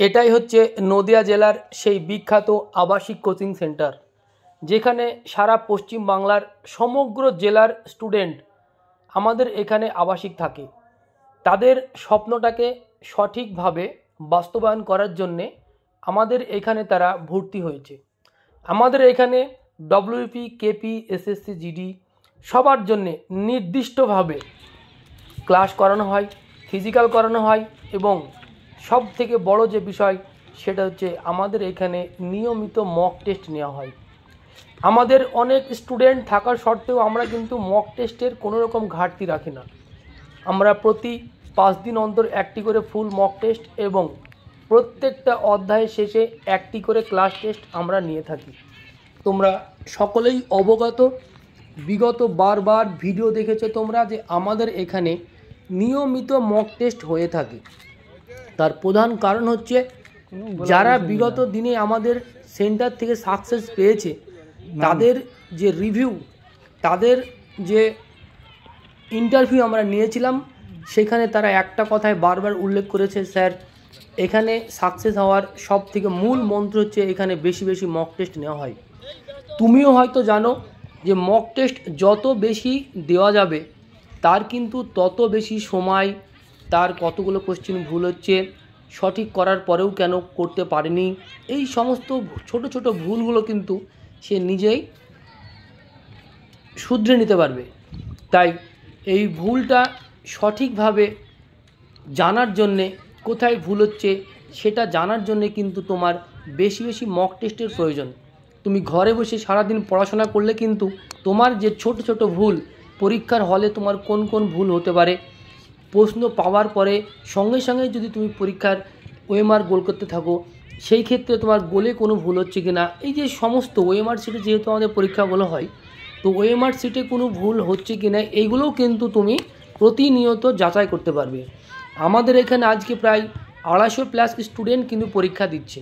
এটাই হচ্ছে নদিয়া জেলার সেই বিখ্যাত আবাসিক কোচিং সেন্টার, যেখানে সারা পশ্চিম বাংলার সমগ্র জেলার স্টুডেন্ট আমাদের এখানে আবাসিক থাকে। তাদের স্বপ্নটাকে সঠিকভাবে বাস্তবায়ন করার জন্যে আমাদের এখানে তারা ভর্তি হয়েছে। আমাদের এখানে ডব্লিউপি, কেপি, এসএসসি, জিডি সবার জন্যে নির্দিষ্টভাবে ক্লাস করানো হয়, ফিজিক্যাল করানো হয় এবং সব থেকে বড় যে বিষয় সেটা হচ্ছে আমাদের এখানে নিয়মিত মক টেস্ট নেওয়া হয়। আমাদের অনেক স্টুডেন্ট থাকার সত্ত্বেও আমরা কিন্তু মক টেস্টের কোনো রকম ঘাটতি রাখি না। আমরা প্রতি 5 দিন অন্তর একটি করে ফুল মক টেস্ট এবং প্রত্যেকটা অধ্যায়ের শেষে একটি করে ক্লাস টেস্ট আমরা নিয়ে থাকি। তোমরা সকলেই অবগত, বিগত বারবার ভিডিও দেখেছো তোমরা যে আমাদের এখানে নিয়মিত মক টেস্ট হয়ে থাকে। তার প্রধান কারণ হচ্ছে যারা বিগত দিনে আমাদের সেন্টার থেকে সাকসেস পেয়েছে তাদের যে রিভিউ, তাদের যে ইন্টারভিউ আমরা নিয়েছিলাম, সেখানে তারা একটা কথায় বারবার উল্লেখ করেছে, স্যার এখানে সাকসেস হওয়ার সব থেকে মূল মন্ত্র হচ্ছে এখানে বেশি বেশি মক টেস্ট নেওয়া হয়। তুমিও হয়তো জানো যে মক টেস্ট যত বেশি দেওয়া যাবে তার কিন্তু তত বেশি সময়, তার কতগুলো কোশ্চেন ভুল হচ্ছে, সঠিক করার পরেও কেন করতে পারেনি, এই সমস্ত ছোট ছোট ভুলগুলো কিন্তু সে নিজেই শুধরে নিতে পারবে। তাই এই ভুলটা সঠিকভাবে জানার জন্যে, কোথায় ভুল হচ্ছে সেটা জানার জন্যে কিন্তু তোমার বেশি বেশি মক টেস্টের প্রয়োজন। তুমি ঘরে বসে সারাদিন পড়াশোনা করলে কিন্তু তোমার যে ছোট ছোট ভুল, পরীক্ষার হলে তোমার কোন কোন ভুল হতে পারে, প্রশ্ন পাওয়ার পরে সঙ্গে সঙ্গে যদি তুমি পরীক্ষার ওএমআর গোল করতে থাকো, সেই ক্ষেত্রে তোমার গোলে কোনো ভুল হচ্ছে কি না, এই যে সমস্ত ওএমআর সিটে যেহেতু আমাদের পরীক্ষাগুলো হয়, তো ওএমআর সিটে কোনো ভুল হচ্ছে কি না এইগুলোও কিন্তু তুমি প্রতিনিয়ত যাচাই করতে পারবে। আমাদের এখানে আজকে প্রায় 250+ স্টুডেন্ট কিন্তু পরীক্ষা দিচ্ছে।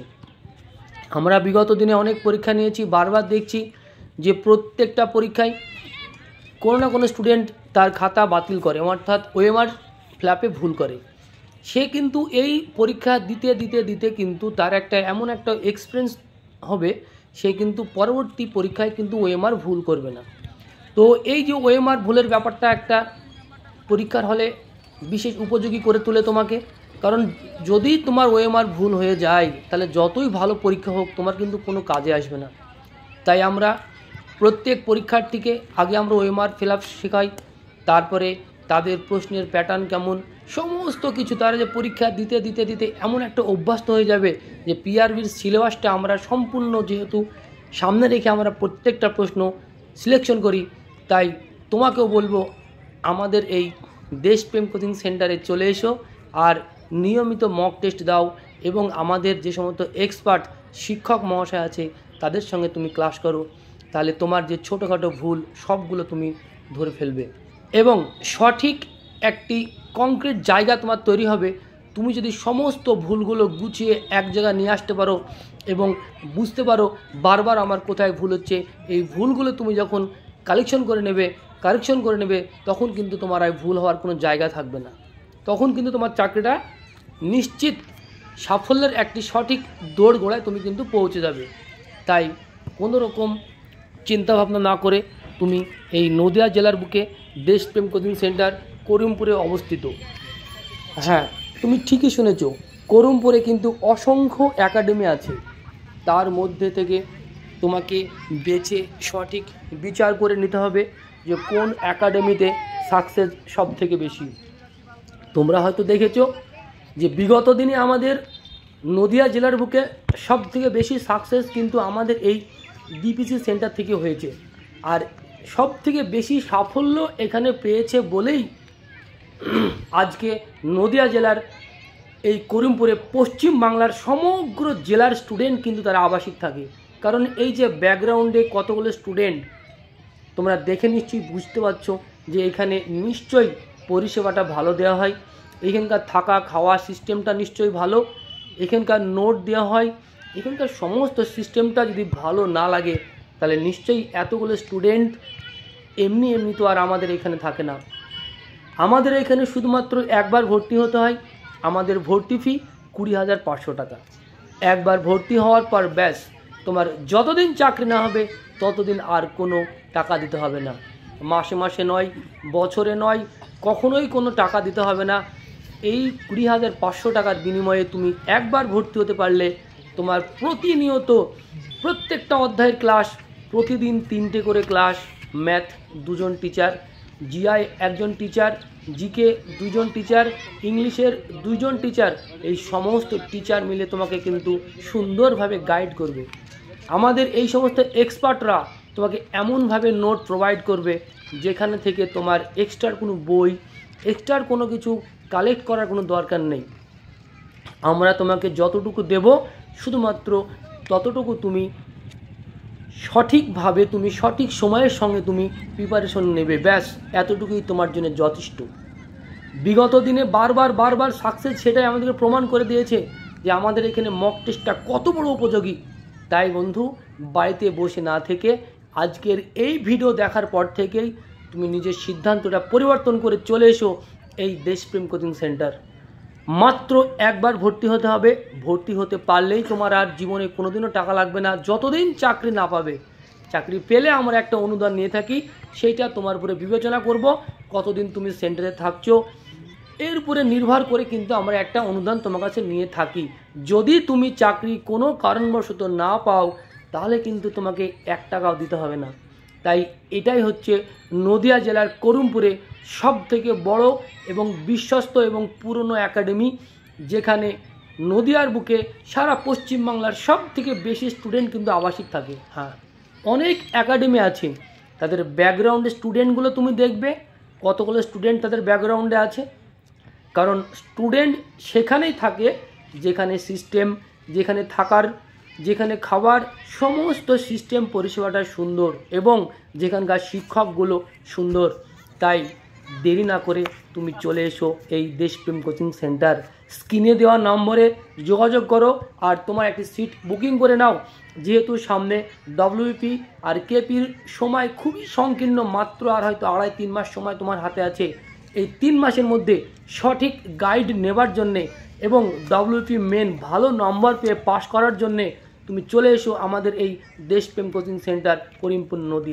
আমরা বিগত দিনে অনেক পরীক্ষা নিয়েছি, বারবার দেখছি যে প্রত্যেকটা পরীক্ষায় কোনো না কোনো স্টুডেন্ট তার খাতা বাতিল করে, অর্থাৎ ওএমআর ফ্ল্যাপে ভুল করে। সে কিন্তু এই পরীক্ষা দিতে দিতে দিতে কিন্তু তার একটা এমন একটা এক্সপিরিয়েন্স হবে, সে কিন্তু পরবর্তী পরীক্ষায় কিন্তু ওএমআর ভুল করবে না। তো এই যে ওএমআর ভুলের ব্যাপারটা একটা পরীক্ষার হলে বিশেষ উপযোগী করে তোলে তোমাকে, কারণ যদি তোমার ওএমআর ভুল হয়ে যায় তাহলে যতই ভালো পরীক্ষা হোক তোমার কিন্তু কোনো কাজে আসবে না। তাই আমরা প্রত্যেক পরীক্ষার্থীকে আগে আমরা ওএমআর ফিল আপ শেখাই, তারপরে তাদের প্রশ্নের প্যাটার্ন কেমন, সমস্ত কিছু তারা যে পরীক্ষা দিতে দিতে দিতে এমন একটা অভ্যস্ত হয়ে যাবে যে পিআরবির সিলেবাসটা আমরা সম্পূর্ণ যেহেতু সামনে রেখে আমরা প্রত্যেকটা প্রশ্ন সিলেকশন করি, তাই তোমাকেও বলবো আমাদের এই দেশপ্রেম কোচিং সেন্টারে চলে এসো আর নিয়মিত মক টেস্ট দাও এবং আমাদের যে সমস্ত এক্সপার্ট শিক্ষক মহাশয় আছে তাদের সঙ্গে তুমি ক্লাস করো, তাহলে তোমার যে ছোটোখাটো ভুল সবগুলো তুমি ধরে ফেলবে এবং সঠিক একটি কংক্রিট জায়গা তোমার তৈরি হবে। তুমি যদি সমস্ত ভুলগুলো গুছিয়ে এক জায়গায় নিয়ে আসতে পারো এবং বুঝতে পারো বারবার আমার কোথায় ভুল হচ্ছে, এই ভুলগুলো তুমি যখন কারেকশন করে নেবে তখন কিন্তু তোমার আর ভুল হওয়ার কোনো জায়গা থাকবে না। তখন কিন্তু তোমার চাকরিটা নিশ্চিত সাফল্যের একটি সঠিক দৌড় গোড়ায় তুমি কিন্তু পৌঁছে যাবে। তাই কোনো রকম চিন্তাভাবনা না করে তুমি এই নদিয়া জেলার বুকে দেশপ্রেম কোচিং সেন্টার করিমপুরে অবস্থিত। হ্যাঁ, তুমি ঠিকই শুনেছ, করিমপুরে কিন্তু অসংখ্য একাডেমি আছে, তার মধ্যে থেকে তোমাকে বেছে সঠিক বিচার করে নিতে হবে যে কোন একাডেমিতে সাকসেস সব থেকে বেশি। তোমরা হয়তো দেখেছো যে বিগত দিনে আমাদের নদিয়া জেলার বুকে সব থেকে বেশি সাকসেস কিন্তু আমাদের এই ডিপিসি সেন্টার থেকে হয়েছে, আর সব থেকে বেশি সাফল্য এখানে পেয়েছে বলেই আজকে নদিয়া জেলার এই করিমপুরে পশ্চিম বাংলার সমগ্র জেলার স্টুডেন্ট কিন্তু তারা আবাসিক থাকে। কারণ এই যে ব্যাকগ্রাউন্ডে কতগুলো স্টুডেন্ট তোমরা দেখে নিশ্চয়ই বুঝতে পারছো যে এখানে নিশ্চয়ই পরিষেবাটা ভালো দেওয়া হয়, এখানকার থাকা খাওয়া সিস্টেমটা নিশ্চয়ই ভালো, এখানকার নোট দেওয়া হয়, এখানকার সমস্ত সিস্টেমটা যদি ভালো না লাগে তাহলে নিশ্চয়ই এতগুলো স্টুডেন্ট এমনি তো আর আমাদের এখানে থাকে না। আমাদের এখানে শুধুমাত্র একবার ভর্তি হতে হয়, আমাদের ভর্তি ফি 20,500 টাকা। একবার ভর্তি হওয়ার পর ব্যাস, তোমার যতদিন চাকরি না হবে ততদিন আর কোনো টাকা দিতে হবে না। মাসে মাসে নয়, বছরে নয়, কখনোই কোনো টাকা দিতে হবে না। এই 20,500 টাকার বিনিময়ে তুমি একবার ভর্তি হতে পারলে তোমার প্রতিনিয়ত প্রত্যেকটা অধ্যায়ের ক্লাস, প্রতিদিন 3টে করে ক্লাস, ম্যাথ 2জন টিচার, জিআই 1জন টিচার, জিকে 2জন টিচার, ইংলিশের 2জন টিচার, এই সমস্ত টিচার মিলে তোমাকে কিন্তু সুন্দরভাবে গাইড করবে। আমাদের এই সমস্ত এক্সপার্টরা তোমাকে এমনভাবে নোট প্রোভাইড করবে যেখানে থেকে তোমার এক্সট্রার কোনো বই, এক্সট্রার কোনো কিছু কালেক্ট করার কোনো দরকার নেই। আমরা তোমাকে যতটুকু দেব শুধুমাত্র ততটুকু তুমি সঠিকভাবে, তুমি সঠিক সময়ের সঙ্গে তুমি প্রিপারেশন নেবে, ব্যাস এতটুকুই তোমার জন্য যথেষ্ট। বিগত দিনে বারবার সাকসেস সেটাই আমাদেরকে প্রমাণ করে দিয়েছে যে আমাদের এখানে মক টেস্টটা কত বড় উপযোগী। তাই বন্ধু, বাড়িতে বসে না থেকে আজকের এই ভিডিও দেখার পর থেকেই তুমি নিজের সিদ্ধান্তটা পরিবর্তন করে চলে এসো এই দেশপ্রেম কোচিং সেন্টার। মাত্র একবার ভর্তি হতে হবে। ভর্তি হতে পারলেই তোমার আর জীবনে কোনোদিনও টাকা লাগবে না, যতদিন চাকরি না পাবে। চাকরি পেলে আমরা একটা অনুদান নিয়ে থাকি, সেইটা তোমার উপরে বিবেচনা করব কতদিন তুমি সেন্টারে থাকছো, এর উপরে নির্ভর করে কিন্তু আমরা একটা অনুদান তোমার কাছে নিয়ে থাকি। যদি তুমি চাকরি কোনো কারণবশত না পাও তাহলে কিন্তু তোমাকে 1 টাকাও দিতে হবে না। তাই এটাই হচ্ছে নদিয়া জেলার করুমপুরে সবথেকে বড় এবং বিশ্বস্ত এবং পুরনো একাডেমি, যেখানে নদিয়ার বুকে সারা পশ্চিমবাংলার সবথেকে বেশি স্টুডেন্ট কিন্তু আবাসিক থাকে। হ্যাঁ, অনেক একাডেমি আছে, তাদের ব্যাকগ্রাউন্ডে স্টুডেন্টগুলো তুমি দেখবে কতগুলো স্টুডেন্ট তাদের ব্যাকগ্রাউন্ডে আছে। কারণ স্টুডেন্ট সেখানেই থাকে যেখানে সিস্টেম, যেখানে থাকার, যেখানে খাবার, সমস্ত সিস্টেম পরিষেবাটা সুন্দর এবং যেখানকার শিক্ষকগুলো সুন্দর। তাই দেরি না করে তুমি চলে এসো এই দেশপ্রেম কোচিং সেন্টার। স্ক্রিনে দেওয়া নম্বরে যোগাযোগ করো আর তোমার একটি সিট বুকিং করে নাও। যেহেতু সামনে ডব্লিউপি আর কেপির সময় খুবই সংকীর্ণ, মাত্র আর হয়তো 2.5-3 মাস সময় তোমার হাতে আছে। এই 3 মাসের মধ্যে সঠিক গাইড নেবার জন্যে এবং ডব্লিউপি মেন ভালো নম্বর পেয়ে পাস করার জন্যে তুমি চলে এসো আমাদের এই দেশপ্রেম কোচিং সেন্টার, করিমপুর নদী।